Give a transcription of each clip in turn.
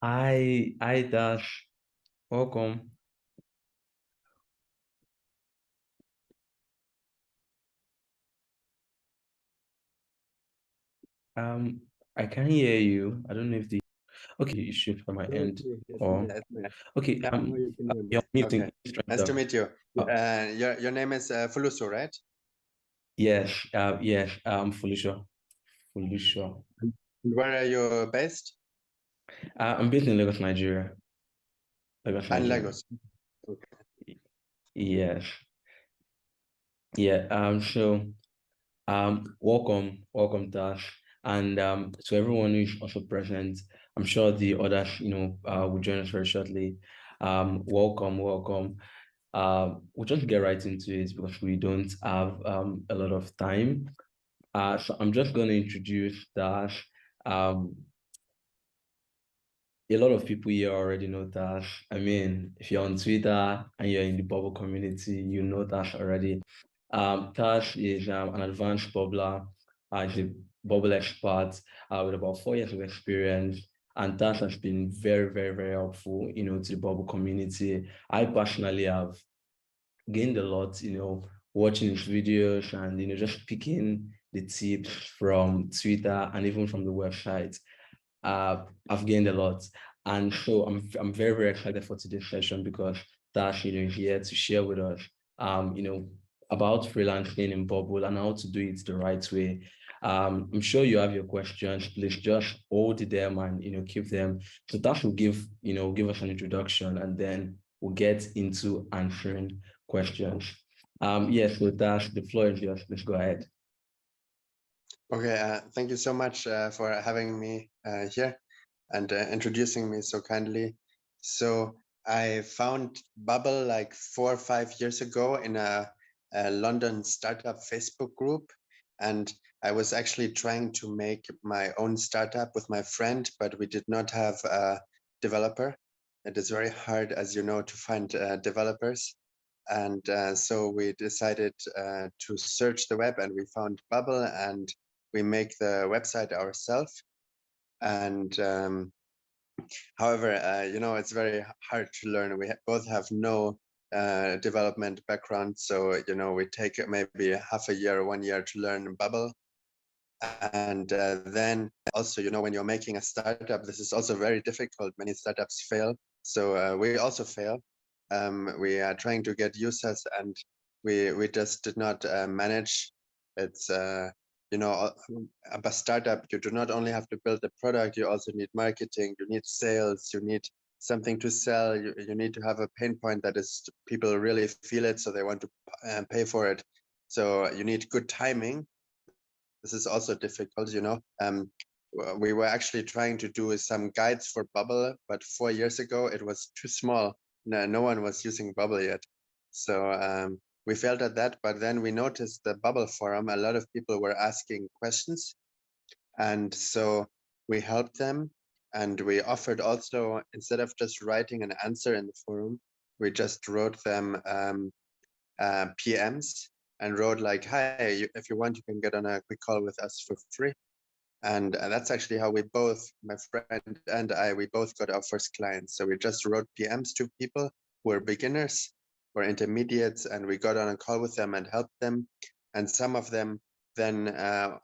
Hi, Tass. Welcome. Um, I can hear you. I don't know if the okay issue from my Oh, end okay. Yes, or yeah, it's me. okay. Yeah, now you can hear me. You're muting. Okay. Please try Nice to to- meet you. Uh, Your name is Fulusu, right? yes. Yes. I'm fully sure. Fully sure. And where are you based? I'm based in Lagos, Nigeria. Lagos, In Nigeria. Lagos. Okay. Yes. Yeah. Welcome, Tash, and to everyone who's also present. I'm sure the others, will join us very shortly. Welcome. We'll just get right into it because we don't have a lot of time. So I'm just going to introduce Tash. Um, a lot of people here already know Tash. I mean, if you're on Twitter and you're in the bubble community, you know Tash already. Tash is an advanced bubbler. He's a bubble expert with about 4 years of experience. And Tash has been very, very, very helpful, to the bubble community. I personally have gained a lot, watching his videos and, just picking the tips from Twitter and even from the website. I've gained a lot. And so I'm very, very excited for today's session because Tash, is here to share with us, about freelancing in Bubble and how to do it the right way. I'm sure you have your questions. Please just hold them and, keep them. So Tash will give us an introduction and then we'll get into answering questions. Yes, so Tash, the floor is yours. Let's go ahead. Okay. Thank you so much for having me here and introducing me so kindly. So I found Bubble like 4 or 5 years ago in a London startup Facebook group. And I was actually trying to make my own startup with my friend, but we did not have a developer. It is very hard, as you know, to find developers. And so we decided to search the web and we found Bubble and we make the website ourselves. And however, it's very hard to learn. We both have no development background. So, we take maybe half a year, 1 year to learn Bubble. And then also, when you're making a startup, this is also very difficult. Many startups fail. So we also fail. We are trying to get users and we just did not manage. It's, a startup, you do not only have to build the product, you also need marketing, you need sales, you need something to sell, you need to have a pain point that is people really feel it, so they want to pay for it. So you need good timing. This is also difficult, we were actually trying to do some guides for Bubble, but 4 years ago it was too small. No one was using Bubble yet. So we failed at that, but then we noticed the Bubble forum, a lot of people were asking questions. And so we helped them and we offered also, instead of just writing an answer in the forum, we just wrote them PMs and wrote like, hi, if you want, you can get on a quick call with us for free. And that's actually how we both, my friend and I, we both got our first clients. So we just wrote PMs to people who are beginners or intermediates, and we got on a call with them and helped them. And some of them then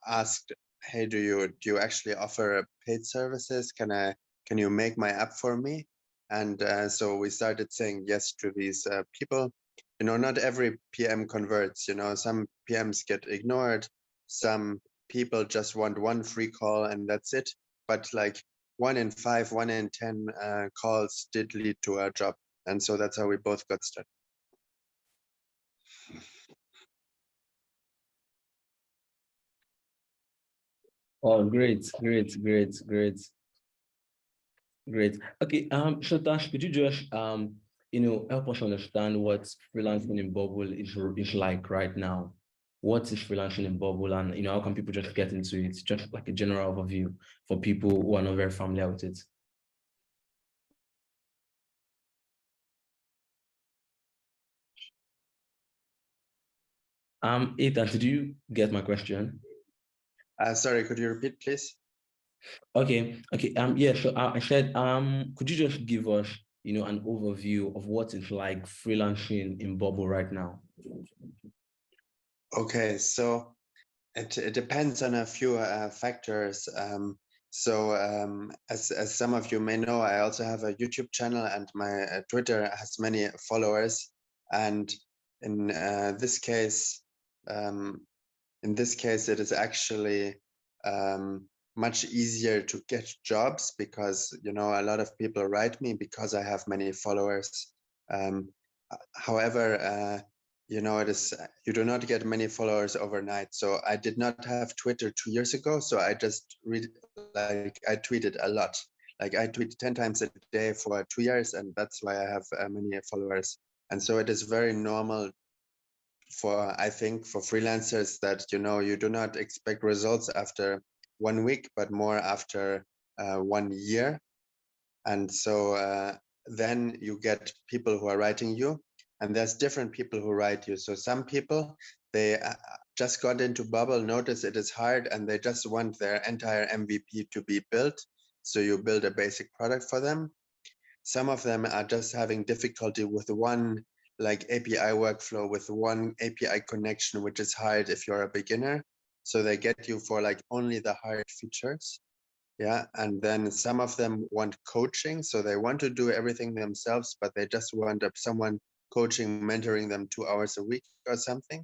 asked, hey, do you actually offer paid services? Can you make my app for me? And so we started saying yes to these people. Not every PM converts. Some PMs get ignored. Some people just want one free call and that's it. But like 1 in 5, 1 in 10 calls did lead to a job. And so that's how we both got started. Oh, great. Okay, so Tash, could you just help us understand what freelancing in Bubble is like right now? What is freelancing in Bubble and how can people just get into it? Just like a general overview for people who are not very familiar with it. Ethan, did you get my question? Sorry, could you repeat, please? Okay. Yeah. So I said, could you just give us, an overview of what it's like freelancing in Bubble right now? Okay, so it depends on a few factors. As some of you may know, I also have a YouTube channel, and my Twitter has many followers. And in this case, um, it is actually much easier to get jobs because a lot of people write me because I have many followers. Um, However, it is you do not get many followers overnight. So I did not have Twitter 2 years ago. So I just I tweeted a lot. Like I tweet 10 times a day for 2 years, and that's why I have many followers. And so it is very normal I think for freelancers that you do not expect results after 1 week, but more after 1 year. And so then you get people who are writing you, and there's different people who write you. So some people, they just got into Bubble, notice it is hard, and they just want their entire MVP to be built. So you build a basic product for them. Some of them are just having difficulty with one API workflow, with one API connection, which is hard if you're a beginner. So they get you for only the hard features. Yeah. And then some of them want coaching. So they want to do everything themselves, but they just want someone coaching, mentoring them 2 hours a week or something.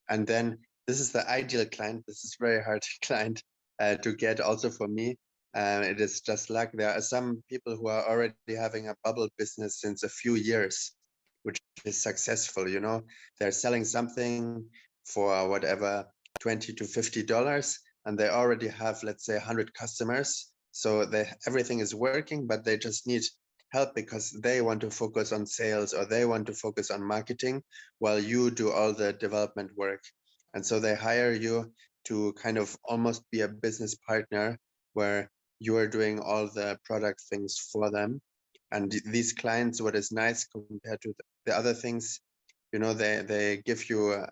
And then this is the ideal client. This is very hard client to get also for me. It is just luck. There are some people who are already having a Bubble business since a few years, which is successful. They're selling something for whatever, $20 to $50, and they already have, let's say, 100 customers. So everything is working, but they just need help because they want to focus on sales or they want to focus on marketing while you do all the development work. And so they hire you to kind of almost be a business partner where you are doing all the product things for them. And these clients, what is nice compared to the other things, they give you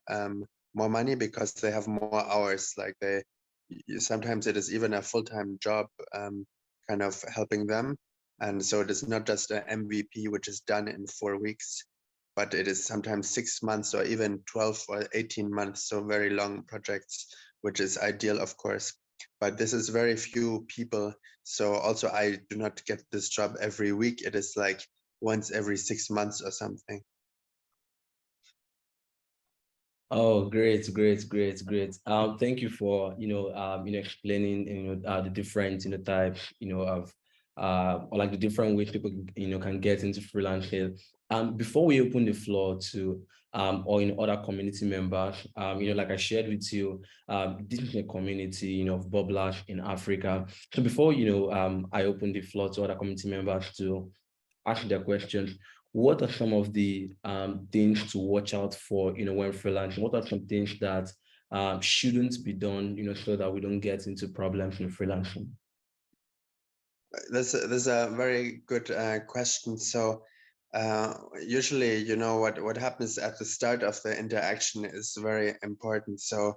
more money because they have more hours. Sometimes it is even a full-time job, kind of helping them. And so it is not just an MVP, which is done in 4 weeks, but it is sometimes 6 months or even 12 or 18 months. So very long projects, which is ideal, of course. But this is very few people. So also I do not get this job every week. It is like once every 6 months or something. Oh, great, great, great, great. Thank you for, explaining, the different, types, of, or like the different ways people, can get into freelancing. Before we open the floor to, or, other community members, like I shared with you, this is a community, of bubblers in Africa. So before, I open the floor to other community members to ask their questions, what are some of the things to watch out for, when freelancing? What are some things that shouldn't be done, so that we don't get into problems in freelancing? This is a very good question. So usually, what happens at the start of the interaction is very important. So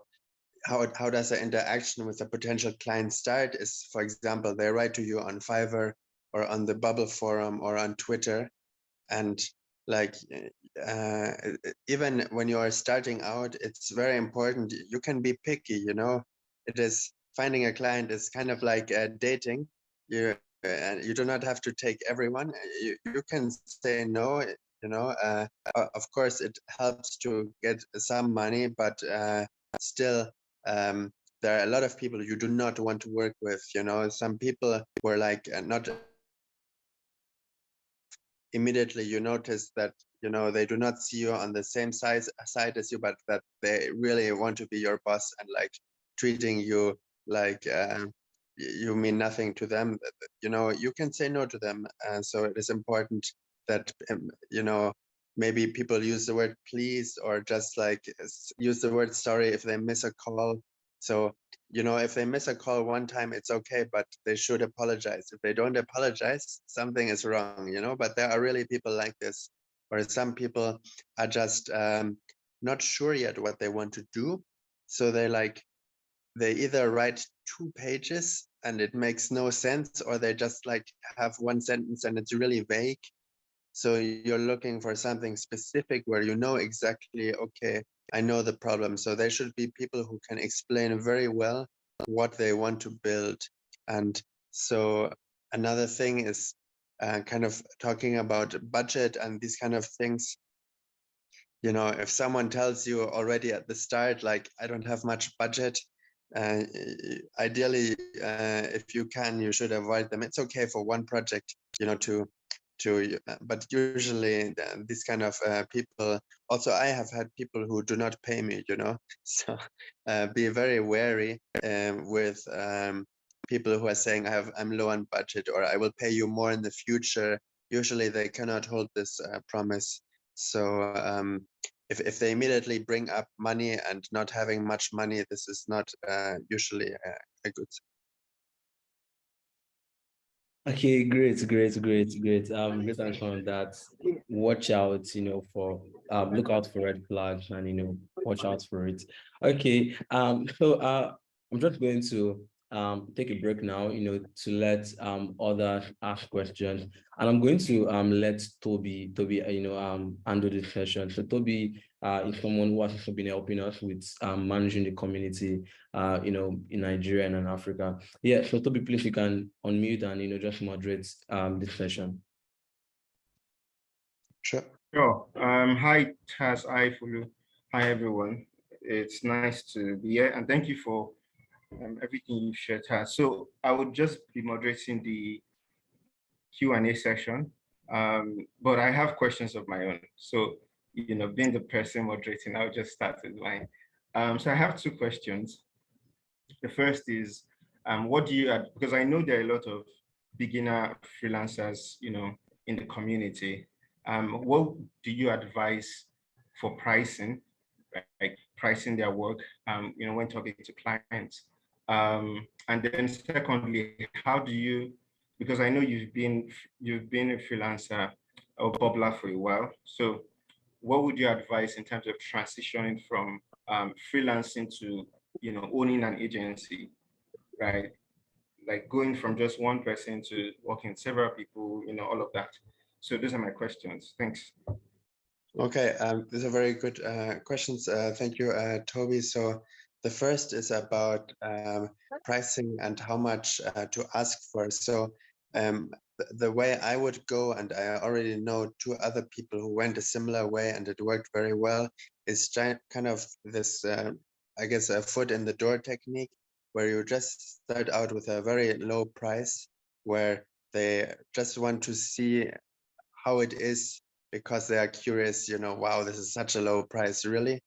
how does the interaction with a potential client start is, for example, they write to you on Fiverr or on the Bubble forum or on Twitter. And like uh, even when you are starting out, it's very important. You can be picky, it is finding a client is kind of like dating. You do not have to take everyone. You can say no, of course it helps to get some money, but still there are a lot of people you do not want to work with. Some people were not immediately you notice that they do not see you on the same side as you, but that they really want to be your boss and treating you like you mean nothing to them. You can say no to them. So it is important that maybe people use the word please, or just use the word sorry if they miss a call. So if they miss a call one time, it's okay, but they should apologize. If they don't apologize, something is wrong, but there are really people like this, where some people are just not sure yet what they want to do. So they either write 2 pages and it makes no sense, or they just like have one sentence and it's really vague. So you're looking for something specific where you know exactly, okay, I know the problem. So there should be people who can explain very well what they want to build. And so another thing is kind of talking about budget and these kind of things. You know, if someone tells you already at the start, like, I don't have much budget, uh, ideally, if you can, you should avoid them. It's okay for one project, you know, but usually these kind of people, also I have had people who do not pay me, you know, so be very wary with people who are saying I'm low on budget, or I will pay you more in the future. Usually they cannot hold this promise. So if they immediately bring up money and not having much money, this is not usually a good. Okay, great. Great answer on that. Watch out, for look out for red flags and watch out for it. Okay, so I'm just going to take a break now, to let others ask questions. And I'm going to let Toby handle this session. So Toby is someone who has also been helping us with managing the community in Nigeria and in Africa. Yeah, so Toby, please, you can unmute and just moderate this session. Sure. Sure. Hi, Tass. Hi, Fulu. Hi, everyone. It's nice to be here, and thank you for everything you've shared, Tass. So I would just be moderating the Q&A session, but I have questions of my own. So, being the person moderating, I'll just start with mine. So I have two questions. The first is, what do you add? Because I know there are a lot of beginner freelancers, in the community. What do you advise for pricing, like pricing their work, when talking to clients? And then secondly, how do you, because I know you've been a freelancer or bubbler for a while. So what would you advise in terms of transitioning from freelancing to, owning an agency, right? Like going from just one person to working with several people, all of that. So those are my questions. Thanks. Okay, these are very good questions. Thank you, Toby. So the first is about pricing and how much to ask for. So the way I would go, and I already know two other people who went a similar way and it worked very well, is kind of this, I guess, a foot in the door technique, where you just start out with a very low price, where they just want to see how it is, because they are curious, wow, this is such a low price, really.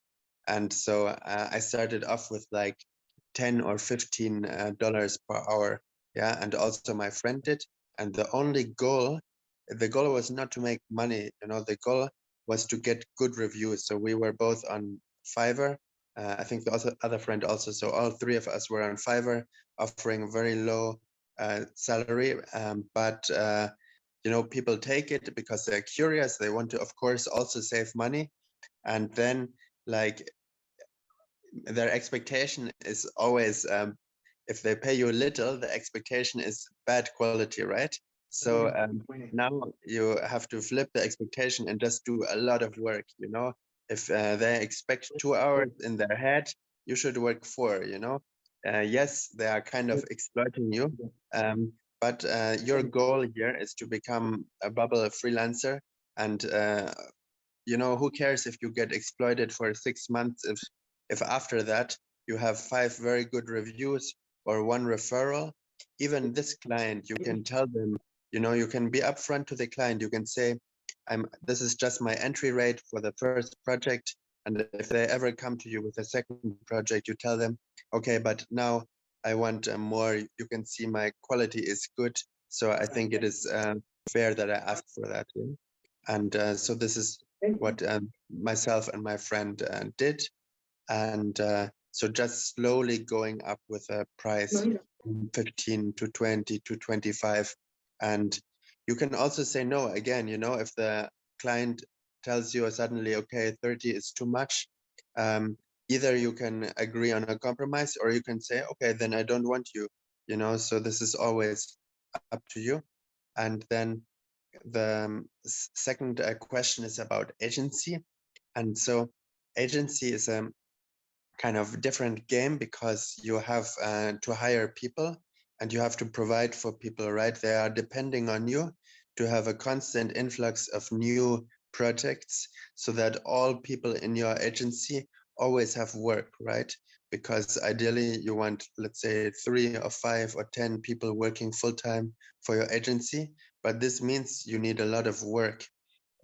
And so I started off with like 10 or 15 dollars per hour. Yeah. And also my friend did. And the goal was not to make money, the goal was to get good reviews. So we were both on Fiverr. I think the other friend also. So all three of us were on Fiverr, offering very low salary. But people take it because they're curious. They want to, of course, also save money. And then, like, their expectation is always, if they pay you little, the expectation is bad quality, right? So now you have to flip the expectation and just do a lot of work. If they expect 2 hours in their head, you should work 4. Yes, they are kind of exploiting you, but your goal here is to become a bubble freelancer. And who cares if you get exploited for 6 months, if after that you have 5 very good reviews or 1 referral. Even this client, you can tell them, you can be upfront to the client. You can say, this is just my entry rate for the first project. And if they ever come to you with a second project, you tell them, okay, but now I want more. You can see my quality is good. So I think it is fair that I ask for that. Yeah? And so this is what myself and my friend did. And so just slowly going up with a price, 15 to 20 to 25. And you can also say no again, if the client tells you suddenly, okay, 30 is too much, either you can agree on a compromise, or you can say, okay, then I don't want you. you know, so this is always up to you. And then the second question is about agency. And so agency is a kind of different game because you have to hire people and you have to provide for people, right? They are depending on you to have a constant influx of new projects so that all people in your agency always have work, right? Because ideally you want, let's say, 3 or 5 or 10 people working full time for your agency, but this means you need a lot of work.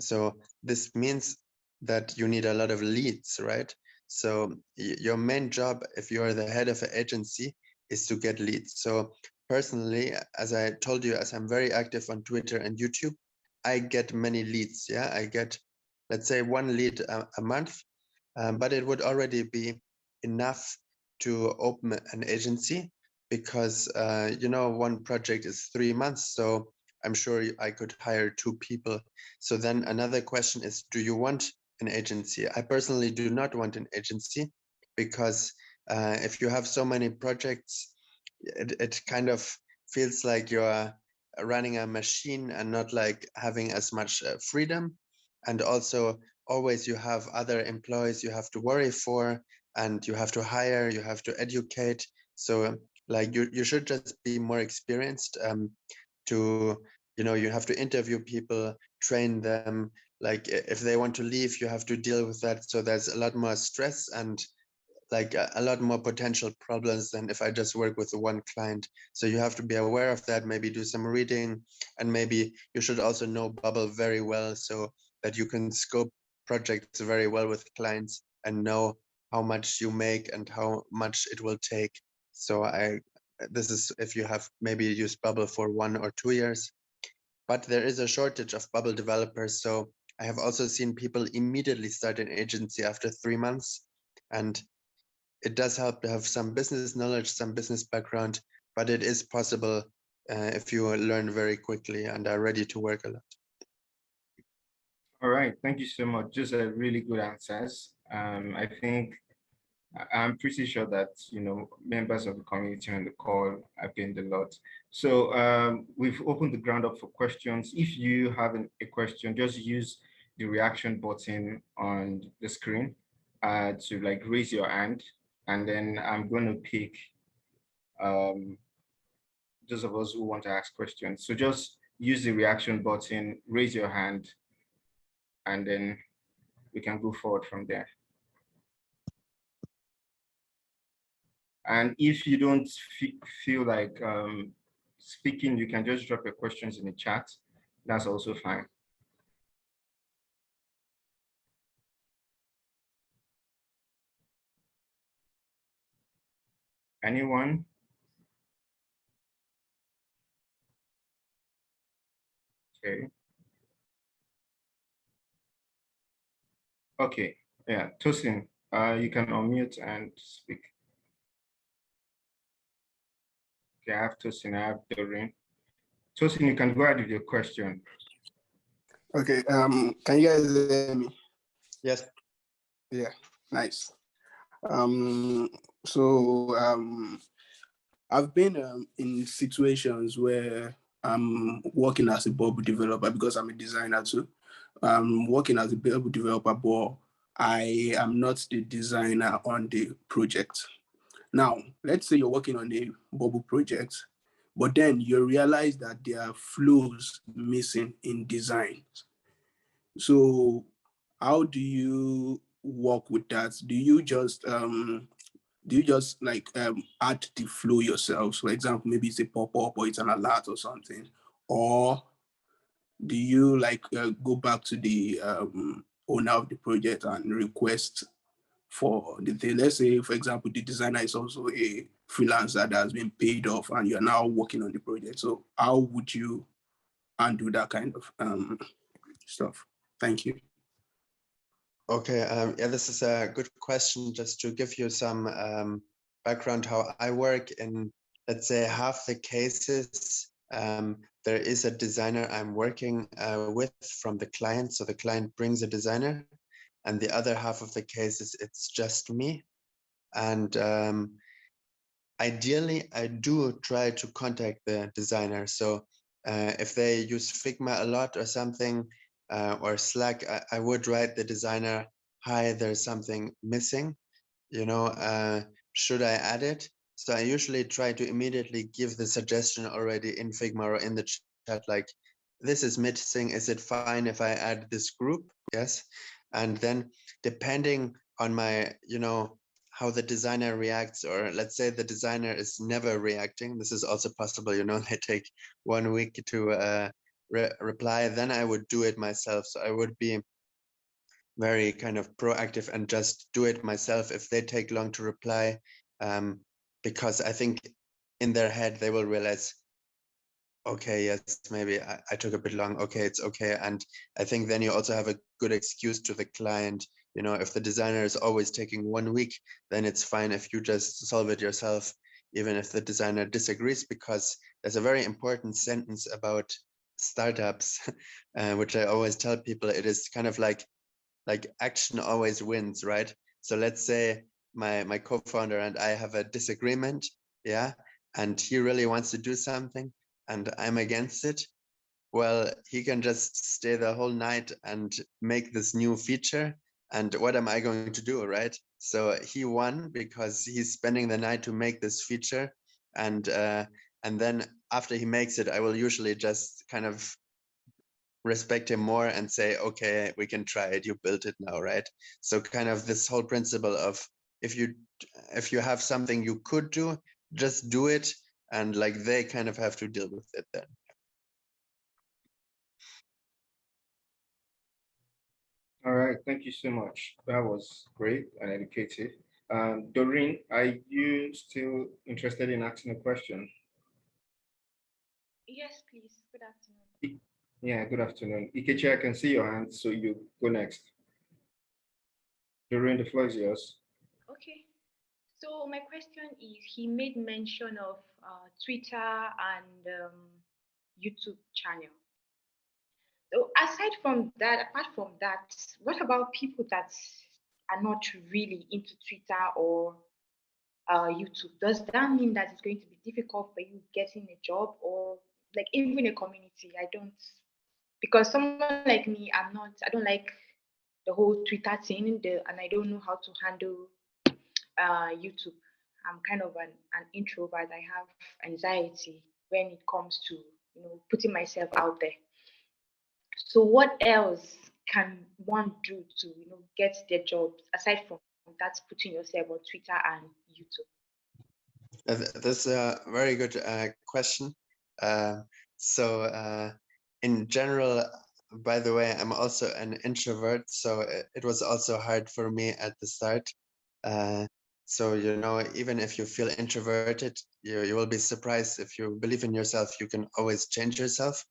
So this means that you need a lot of leads, right? So your main job, if you are the head of an agency, is to get leads. So personally, as I told you, as I'm very active on Twitter and YouTube, I get many leads. Yeah, I get, let's say, 1 lead a month, but it would already be enough to open an agency because, you know, one project is 3 months. So I'm sure I could hire 2 people. So then another question is, do you want an agency? I personally do not want an agency because if you have so many projects, it kind of feels like you're running a machine and not like having as much freedom. And also always you have other employees you have to worry for, and you have to hire, you have to educate. So like you should just be more experienced to, you know, you have to interview people, train them. Like if they want to leave, you have to deal with that. So there's a lot more stress and like a lot more potential problems than if I just work with one client. So you have to be aware of that, maybe do some reading, and maybe you should also know Bubble very well so that you can scope projects very well with clients and know how much you make and how much it will take. So this is if you have maybe used Bubble for 1 or 2 years, but there is a shortage of Bubble developers. So I have also seen people immediately start an agency after 3 months. And it does help to have some business knowledge, some business background, but it is possible if you learn very quickly and are ready to work a lot. All right, thank you so much. Just a really good answers. I think I'm pretty sure that, you know, members of the community on the call have gained a lot. So we've opened the ground up for questions. If you have a question, just use the reaction button on the screen to like raise your hand, and then I'm going to pick those of us who want to ask questions. So just use the reaction button, raise your hand, and then we can go forward from there. And if you don't feel like speaking, you can just drop your questions in the chat. That's also fine. Anyone? Okay. Okay. Yeah, Tosin, you can unmute and speak. Okay, I have Tosin, I have Doreen. Tosin, you can go ahead with your question. Okay, can you guys hear me? Yes. Yeah, nice. So I've been in situations where I'm working as a Bubble developer because I'm a designer too. I'm working as a Bubble developer, but I am not the designer on the project. Now, let's say you're working on a Bubble project, but then you realize that there are flows missing in design. So how do you work with that? Do you just like add the flow yourself? For example, maybe it's a pop-up or it's an alert or something, or do you like go back to the owner of the project and request for the thing? Let's say, for example, the designer is also a freelancer that has been paid off and you're now working on the project. So how would you undo that kind of stuff? Thank you. Okay, yeah, this is a good question. Just to give you some background how I work in, let's say, half the cases, there is a designer I'm working with from the client. So the client brings a designer, and the other half of the cases, it's just me. And ideally, I do try to contact the designer. So if they use Figma a lot or something, or Slack, I would write the designer, hi, there's something missing, you know, should I add it? So I usually try to immediately give the suggestion already in Figma or in the chat, like, this is missing, is it fine if I add this group? Yes. And then depending on my, you know, how the designer reacts, or let's say the designer is never reacting, this is also possible, you know, they take 1 week to reply, then I would do it myself. So I would be very kind of proactive and just do it myself if they take long to reply, because I think in their head they will realize, okay, yes, maybe I took a bit long, okay, it's okay. And I think then you also have a good excuse to the client, you know, if the designer is always taking 1 week, then it's fine if you just solve it yourself, even if the designer disagrees, because there's a very important sentence about startups, which I always tell people. It is kind of like action always wins, right? So let's say my co-founder and I have a disagreement, yeah, and he really wants to do something and I'm against it. Well, he can just stay the whole night and make this new feature. And what am I going to do, right? So he won because he's spending the night to make this feature, and then after he makes it, I will usually just kind of respect him more and say, okay, we can try it, you built it now, right? So kind of this whole principle of, if you have something you could do, just do it, and like they kind of have to deal with it then. All right, thank you so much. That was great and educative. Doreen, are you still interested in asking a question? Yes, please. Good afternoon. Yeah, good afternoon. Ikechi, I can see your hand, so you go next. Doreen, the floor is yours. Okay. So my question is, he made mention of Twitter and YouTube channel. So apart from that, what about people that are not really into Twitter or YouTube? Does that mean that it's going to be difficult for you getting a job, or like even a community? I don't, because someone like me, I don't like the whole Twitter thing, and I don't know how to handle YouTube. I'm kind of an introvert. I have anxiety when it comes to putting myself out there. So what else can one do to get their jobs aside from that, putting yourself on Twitter and YouTube? That's a very good question. So in general, by the way, I'm also an introvert, so it was also hard for me at the start. So, you know, even if you feel introverted, you will be surprised. If you believe in yourself, you can always change yourself.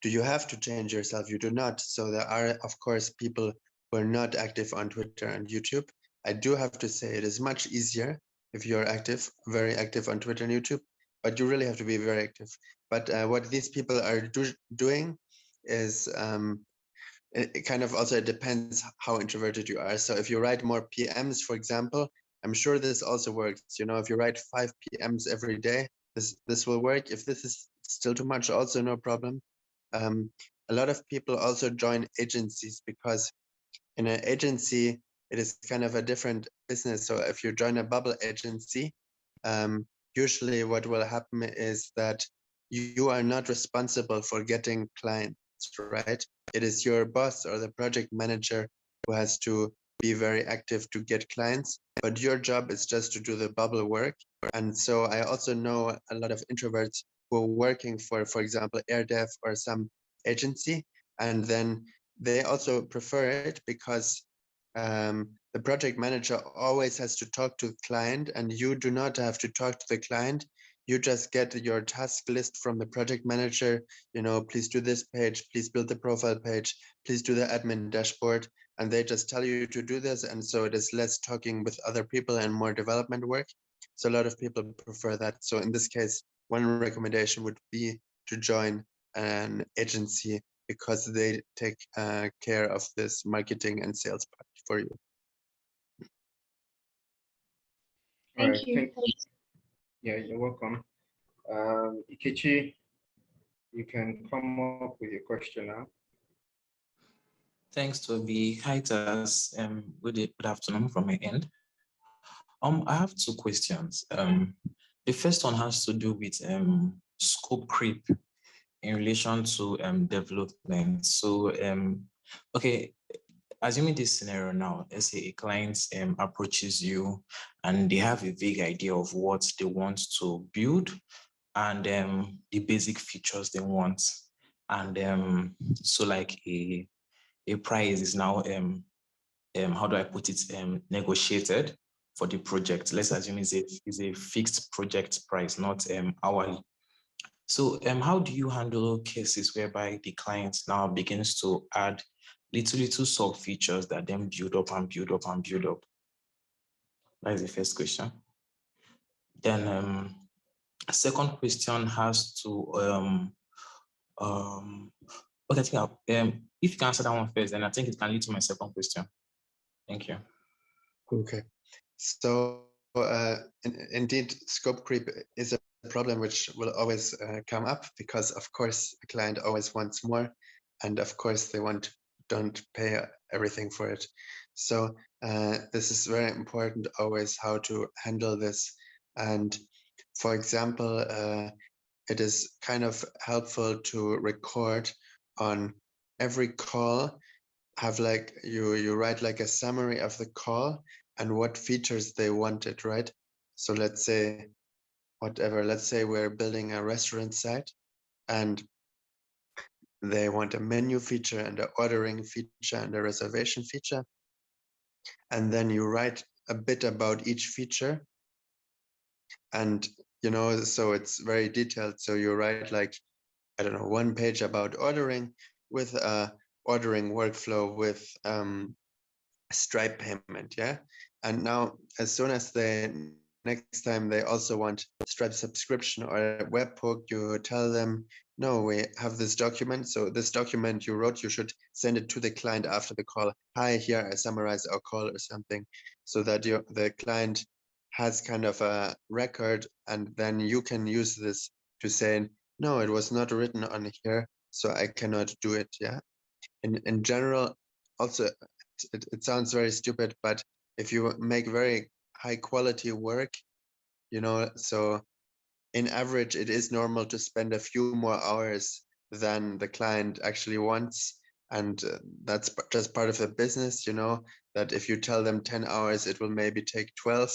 Do you have to change yourself? You do not. So there are, of course, people who are not active on Twitter and YouTube. I do have to say it is much easier if you're active, very active on Twitter and YouTube, but you really have to be very active. But what these people are doing is it kind of also depends how introverted you are. So if you write more PMs, for example, I'm sure this also works. You know, if you write 5 PMs every day, this will work. If this is still too much, also no problem. A lot of people also join agencies because in an agency, it is kind of a different business. So if you join a bubble agency, usually what will happen is that you are not responsible for getting clients, right? It is your boss or the project manager who has to be very active to get clients, but your job is just to do the bubble work. And so I also know a lot of introverts who are working for example, AirDev or some agency, and then they also prefer it because the project manager always has to talk to the client, and you do not have to talk to the client. You just get your task list from the project manager. You know, please do this page, please build the profile page, please do the admin dashboard, and they just tell you to do this. And so it is less talking with other people and more development work. So a lot of people prefer that. So in this case, one recommendation would be to join an agency because they take care of this marketing and sales part for you. Thank you. Yeah, you're welcome. Ikechi, you can come up with your question now. Thanks, Toby. Hi, Tass. Good afternoon from my end. I have two questions. The first one has to do with scope creep in relation to development. So, okay, assuming this scenario now, let's say a client approaches you and they have a vague idea of what they want to build and the basic features they want. And so like a price is now how do I put it, negotiated for the project. Let's assume it's a fixed project price, not hourly. So how do you handle cases whereby the client now begins to add little sub features that then build up and build up and build up? That is the first question. Then second question has to okay, I think if you can answer that one first, then I think it can lead to my second question. Thank you. Okay. So indeed, scope creep is a problem which will always come up because, of course, the client always wants more, and of course they don't pay everything for it. So this is very important always how to handle this. And for example, it is kind of helpful to record on every call, have like you write like a summary of the call and what features they wanted, right? So let's say let's say we're building a restaurant site and they want a menu feature and an ordering feature and a reservation feature. And then you write a bit about each feature. And, so it's very detailed. So you write like, I don't know, 1 page about ordering with a ordering workflow with Stripe payment, yeah. And now, as soon as next time they also want Stripe subscription or a webhook, you tell them, no, we have this document. So this document you wrote, you should send it to the client after the call. Hi, here I summarize our call or something, so that the client has kind of a record, and then you can use this to say, no, it was not written on here, so I cannot do it. Yeah. In general, also, it sounds very stupid, but if you make very high quality work, so in average, it is normal to spend a few more hours than the client actually wants. And that's just part of the business, that if you tell them 10 hours, it will maybe take 12,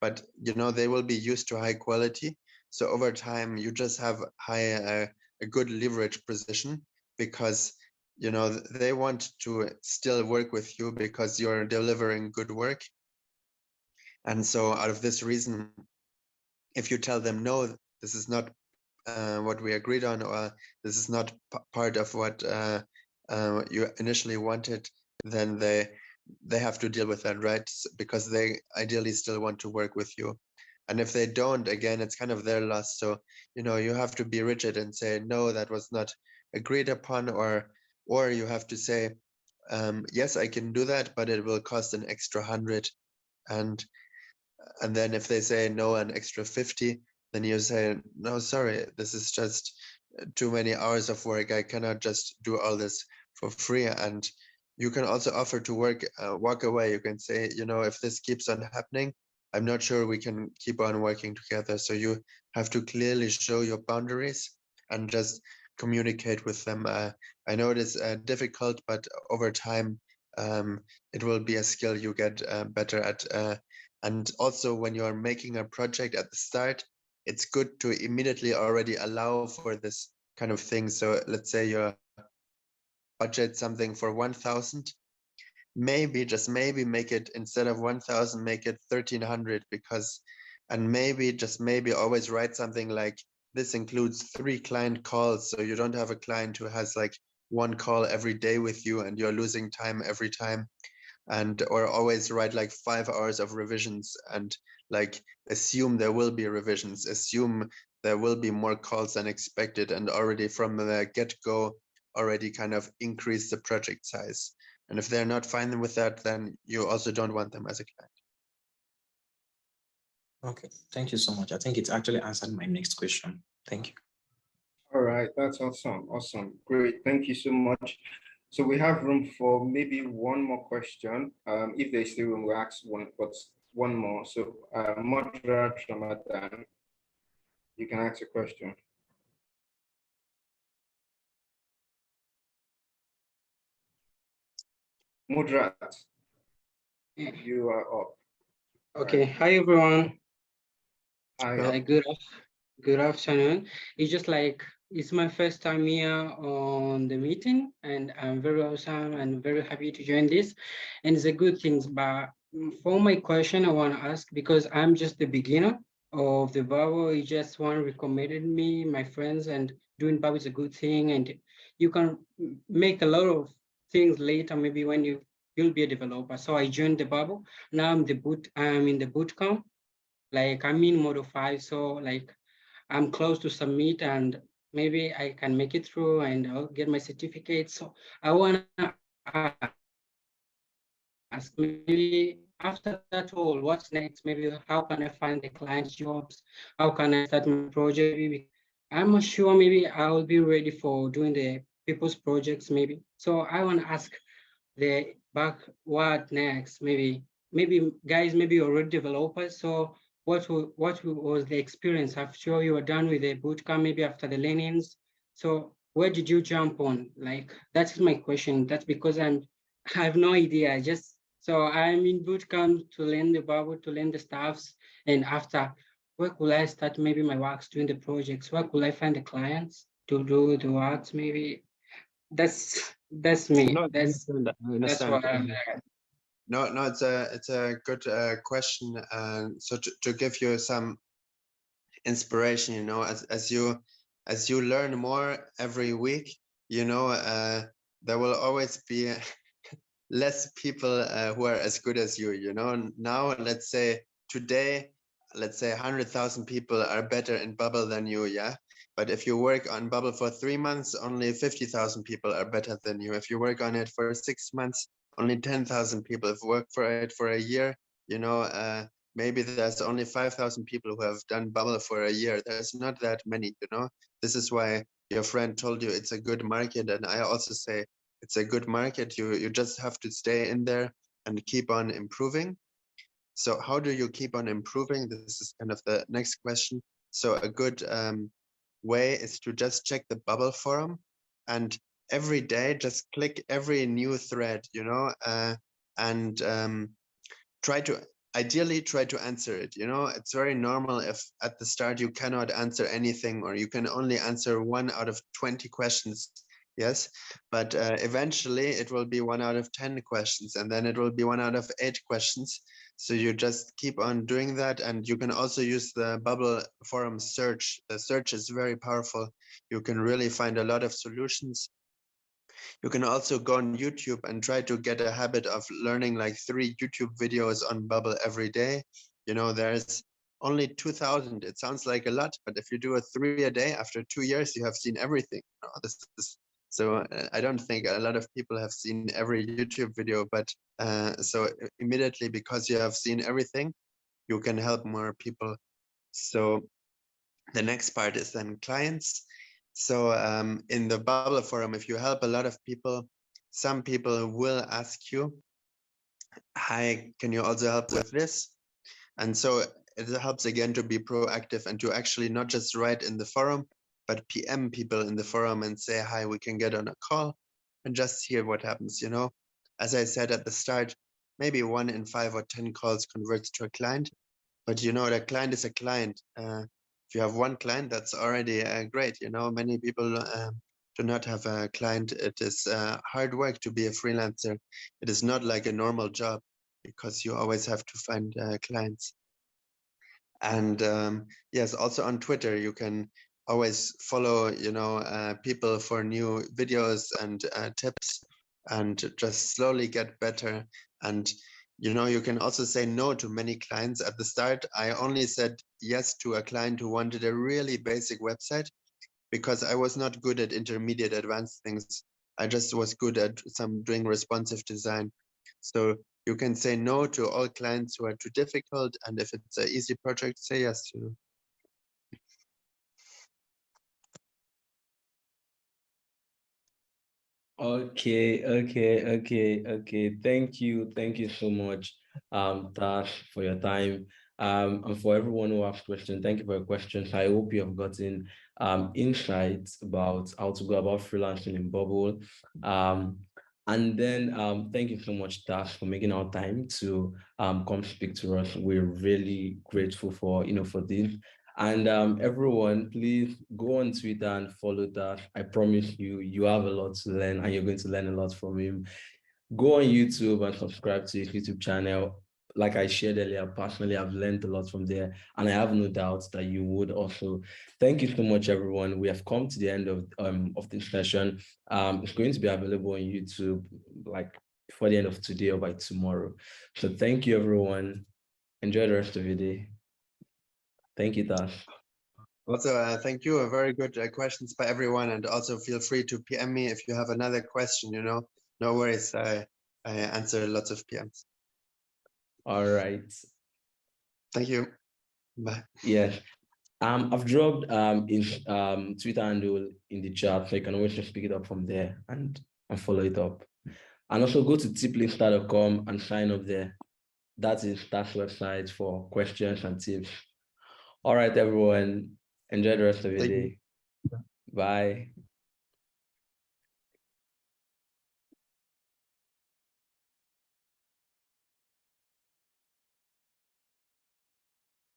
but, they will be used to high quality. So over time, you just have a good leverage position because they want to still work with you because you're delivering good work. And so out of this reason, if you tell them, no, this is not what we agreed on, or this is not part of what you initially wanted, then they have to deal with that, right? Because they ideally still want to work with you. And if they don't, again, it's kind of their loss. So, you have to be rigid and say, no, that was not agreed upon, or you have to say, yes, I can do that, but it will cost an extra 100. And then if they say no, an extra 50, then you say, no, sorry, this is just too many hours of work. I cannot just do all this for free. And you can also offer to walk away. You can say, if this keeps on happening, I'm not sure we can keep on working together. So you have to clearly show your boundaries and just communicate with them. I know it is difficult, but over time, it will be a skill you get better at. And also when you're making a project at the start, it's good to immediately already allow for this kind of thing. So let's say you budget something for 1,000, maybe, just maybe, make it, instead of 1,000, make it 1,300, and maybe, just maybe, always write something like, this includes 3 client calls. So you don't have a client who has like 1 call every day with you and you're losing time every time. Or always write like 5 hours of revisions and like assume there will be revisions, assume there will be more calls than expected, and already from the get-go already kind of increase the project size. And if they're not fine with that, then you also don't want them as a client. Okay, thank you so much. I think it actually answered my next question. Thank you. All right, that's awesome. Awesome. Great. Thank you so much. So we have room for maybe one more question. If there's still room, we'll ask one more. So Modra Ramadan, you can ask a question. Mudrat, you are up. Okay, hi everyone. Hi. Good afternoon. It's just like it's my first time here on the meeting, and I'm very awesome and very happy to join this. And it's a good thing. But for my question, I want to ask because I'm just the beginner of the Bible. It just one recommended me, my friends, and doing Bible is a good thing, and you can make a lot of things later. Maybe when you'll be a developer. So I joined the Bible. Now I'm in the boot camp. Like I'm in Model 5, so like I'm close to submit and maybe I can make it through and I'll get my certificate. So I want to ask, maybe after that all, what's next? Maybe how can I find the client's jobs? How can I start my project? Maybe I'm not sure, maybe I will be ready for doing the people's projects maybe. So I want to ask the back, what next? Maybe guys, maybe you're already developers. So what was the experience? I'm sure you were done with the bootcamp, maybe after the learnings. So where did you jump on? Like, that's my question. That's because I have no idea. So I'm in bootcamp to learn the Bible, to learn the stuffs. And after, where could I start maybe my works doing the projects? Where could I find the clients to do the works? Maybe that's me. No, I That's understand. what I'm. No, it's a good question. So to give you some inspiration, you know, as you learn more every week, you know, there will always be less people who are as good as you know. Now, let's say today, let's say 100,000 people are better in Bubble than you, yeah. But if you work on Bubble for 3 months, only 50,000 people are better than you. If you work on it for 6 months, only 10,000 people have worked for it for a year. You know, maybe there's only 5,000 people who have done Bubble for a year. There's not that many, you know. This is why your friend told you it's a good market, and I also say it's a good market. You just have to stay in there and keep on improving. So how do you keep on improving? This is kind of the next question. So a good way is to just check the Bubble forum, and every day just click every new thread, you know, and ideally try to answer it. You know, it's very normal if at the start you cannot answer anything, or you can only answer 1 out of 20 questions. Yes, but eventually it will be 1 out of 10 questions, and then it will be 1 out of 8 questions. So you just keep on doing that, and you can also use the Bubble forum search. The search is very powerful. You can really find a lot of solutions. You can also go on YouTube and try to get a habit of learning like 3 YouTube videos on Bubble every day. You know, there's only 2,000. It sounds like a lot, but if you do 3 a day, after 2 years, you have seen everything. This is so I don't think a lot of people have seen every YouTube video, but so immediately, because you have seen everything, you can help more people. So the next part is then clients. So in the Bubble forum, if you help a lot of people, some people will ask you, hi, can you also help with this? And so it helps again to be proactive and to actually not just write in the forum, but PM people in the forum and say, hi, we can get on a call and just hear what happens. You know, as I said at the start, maybe 1 in 5 or 10 calls converts to a client, but you know, the client is a client. If you have 1 client, that's already great. You know, many people do not have a client. It is hard work to be a freelancer. It is not like a normal job, because you always have to find clients. And yes, also on Twitter, you can always follow, you know, people for new videos and tips, and just slowly get better. And you know, you can also say no to many clients. At the start, I only said yes to a client who wanted a really basic website, because I was not good at intermediate advanced things. I just was good at doing responsive design. So you can say no to all clients who are too difficult, and if it's an easy project, say yes. Okay. Thank you so much, Tash, for your time. And for everyone who asked questions, thank you for your questions. I hope you have gotten insights about how to go about freelancing in Bubble. And then thank you so much, Tash, for making our time to come speak to us. We're really grateful for for this. And everyone, please go on Twitter and follow Tash. I promise you have a lot to learn, and you're going to learn a lot from him. Go on YouTube and subscribe to his YouTube channel. Like I shared earlier, personally, I've learned a lot from there, and I have no doubt that you would also. Thank you so much, everyone. We have come to the end of this session. It's going to be available on YouTube like before the end of today or by tomorrow. So thank you, everyone. Enjoy the rest of your day. Thank you, Tash. Also, thank you. Very good questions by everyone, and also feel free to PM me if you have another question. No worries. I answer lots of PMs. All right. Thank you. Bye. Yes. I've dropped his Twitter handle in the chat, so you can always just pick it up from there and follow it up. And also go to TIplister.com and sign up there. That is Tass website for questions and tips. All right, everyone. Enjoy the rest of your day. Bye.